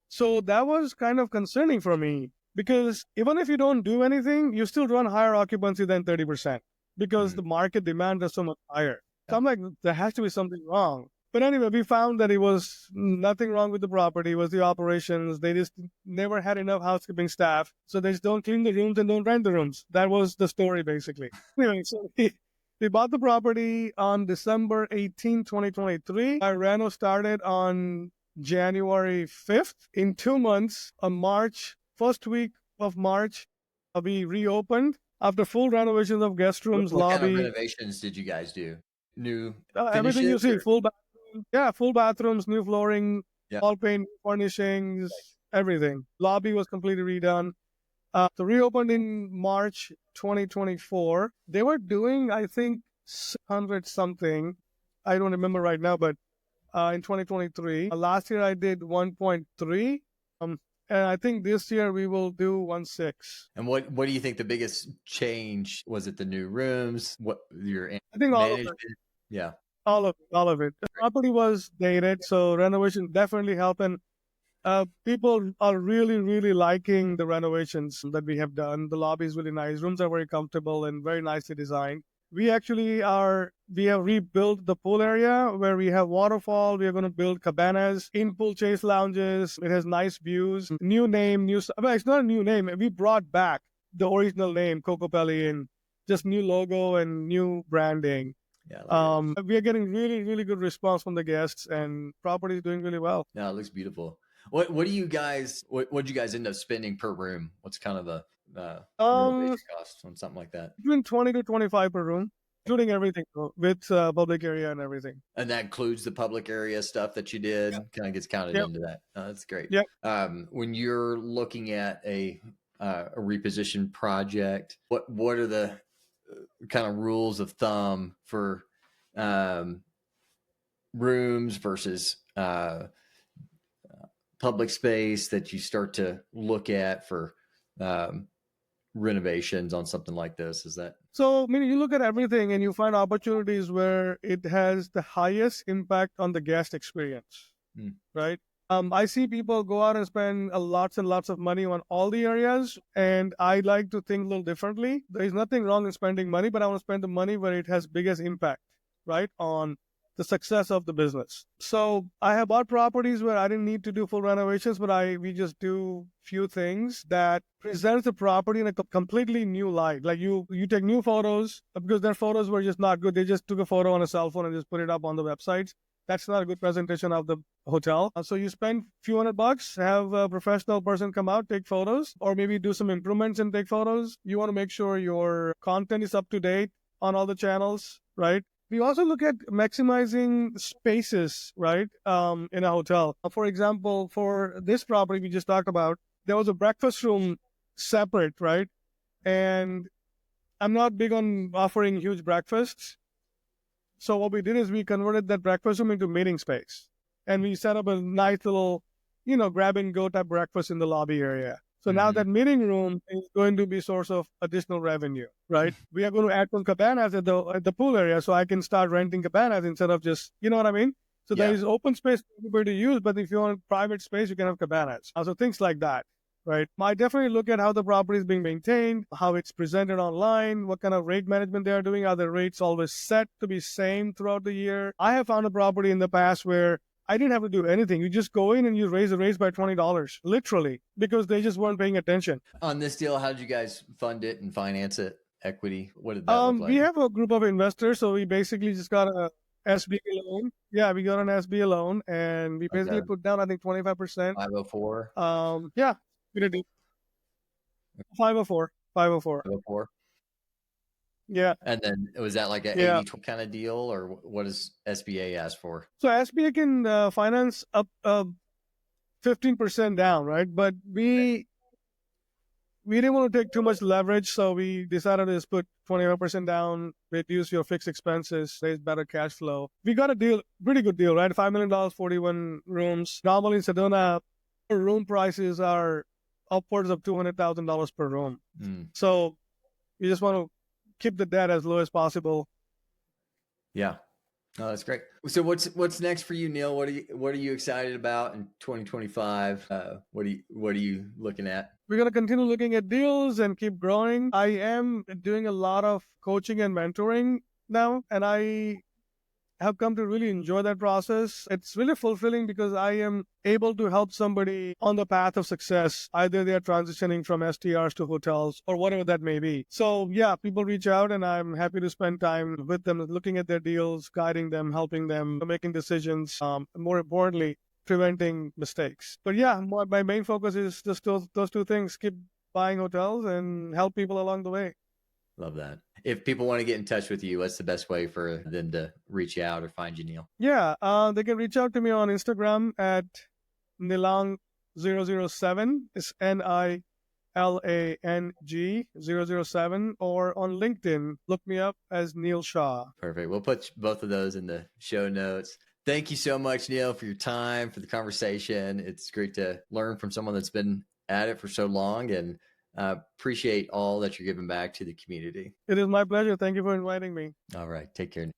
Speaker 1: So that was kind of concerning for me because even if you don't do anything, you still run higher occupancy than 30% because the market demand is so much higher. So I'm like, there has to be something wrong. But anyway, we found that it was nothing wrong with the property. It was the operations. They just never had enough housekeeping staff. So they just don't clean the rooms and don't rent the rooms. That was the story, basically. Anyway, so we bought the property on December 18, 2023. Our reno started on January 5th. In 2 months, first week of March, we reopened after full renovations of guest rooms,
Speaker 2: what
Speaker 1: lobby.
Speaker 2: What kind of renovations did you guys do? New
Speaker 1: everything you see, full bathrooms, new flooring, all paint, furnishings, everything. Lobby was completely redone. So reopened in March 2024. They were doing, I think, 600 something. I don't remember right now, but in 2023. Last year I did 1.3. And I think this year we will do 1.6.
Speaker 2: And what do you think the biggest change was? It the new rooms? What your
Speaker 1: I think all of it.
Speaker 2: Yeah.
Speaker 1: All of it. The property was dated, so renovation definitely helped. And people are really, really liking the renovations that we have done. The lobby is really nice. Rooms are very comfortable and very nicely designed. We have rebuilt the pool area where we have waterfall. We are going to build cabanas, in-pool chase lounges. It has nice views. New name, well, it's not a new name. We brought back the original name, Coco Pelli, and just new logo and new branding.
Speaker 2: Yeah, I like
Speaker 1: we are getting really, really good response from the guests, and property is doing really well.
Speaker 2: it. No, it looks beautiful. What do you guys end up spending per room? What's kind of the renovation cost on something like that?
Speaker 1: Between 20 to 25 per room, including everything with public area and everything.
Speaker 2: And that includes the public area stuff that you did.
Speaker 1: Yep.
Speaker 2: Kind of gets counted
Speaker 1: Yep.
Speaker 2: into that. That's great.
Speaker 1: Yep.
Speaker 2: When you're looking at a reposition project, what are the kind of rules of thumb for rooms versus public space that you start to look at for renovations on something like this? Is that
Speaker 1: so? I mean, you look at everything and you find opportunities where it has the highest impact on the guest experience, right? I see people go out and spend lots and lots of money on all the areas, and I like to think a little differently. There is nothing wrong in spending money, but I want to spend the money where it has biggest impact, right, on the success of the business. So I have bought properties where I didn't need to do full renovations, but we just do few things that presents the property in a completely new light. Like you take new photos because their photos were just not good. They just took a photo on a cell phone and just put it up on the websites. That's not a good presentation of the hotel. So you spend few $100, have a professional person come out, take photos, or maybe do some improvements and take photos. You want to make sure your content is up to date on all the channels, right? We also look at maximizing spaces, right, in a hotel. For example, for this property we just talked about, there was a breakfast room separate, right? And I'm not big on offering huge breakfasts. So what we did is we converted that breakfast room into meeting space. And we set up a nice little, grab and go type breakfast in the lobby area. So now that meeting room is going to be a source of additional revenue, right? We are going to add some cabanas at the pool area, so I can start renting cabanas instead of just, you know what I mean? So there is open space for everybody to use, but if you want private space, you can have cabanas. So things like that, right? I definitely look at how the property is being maintained, how it's presented online, what kind of rate management they are doing. Are the rates always set to be same throughout the year? I have found a property in the past where I didn't have to do anything. You just go in and you raise the rates by $20, literally, because they just weren't paying attention.
Speaker 2: On this deal, how did you guys fund it and finance it? Equity? What did that look like?
Speaker 1: We have a group of investors, so we basically just got a SBA loan. Yeah, we got an SBA loan, and we basically put down, I think, 25%.
Speaker 2: 504?
Speaker 1: Yeah, we did 504.
Speaker 2: 504?
Speaker 1: Yeah.
Speaker 2: And then was that like an 80 kind of deal, or what does SBA ask for?
Speaker 1: So SBA can finance up 15% down, right? But we didn't want to take too much leverage, so we decided to just put 25% down, reduce your fixed expenses, raise better cash flow. We got a deal, pretty good deal, right? $5 million, 41 rooms. Normally in Sedona, room prices are upwards of $200,000 per room. So you just want to keep the debt as low as possible.
Speaker 2: Yeah. Oh, that's great. So what's next for you, Neil? What are you excited about in 2025? What are you looking at?
Speaker 1: We're going to continue looking at deals and keep growing. I am doing a lot of coaching and mentoring now, and I have come to really enjoy that process. It's really fulfilling because I am able to help somebody on the path of success. Either they're transitioning from STRs to hotels or whatever that may be. So yeah, people reach out and I'm happy to spend time with them, looking at their deals, guiding them, helping them, making decisions. More importantly, preventing mistakes. But yeah, my main focus is just those two things: keep buying hotels and help people along the way.
Speaker 2: Love that. If people want to get in touch with you, what's the best way for them to reach out or find you, Neil?
Speaker 1: Yeah, they can reach out to me on Instagram at Nilang007. It's NILANG 007, or on LinkedIn, look me up as Neil Shah.
Speaker 2: Perfect. We'll put both of those in the show notes. Thank you so much, Neil, for your time, for the conversation. It's great to learn from someone that's been at it for so long, and appreciate all that you're giving back to the community.
Speaker 1: It is my pleasure. Thank you for inviting me.
Speaker 2: All right. Take care.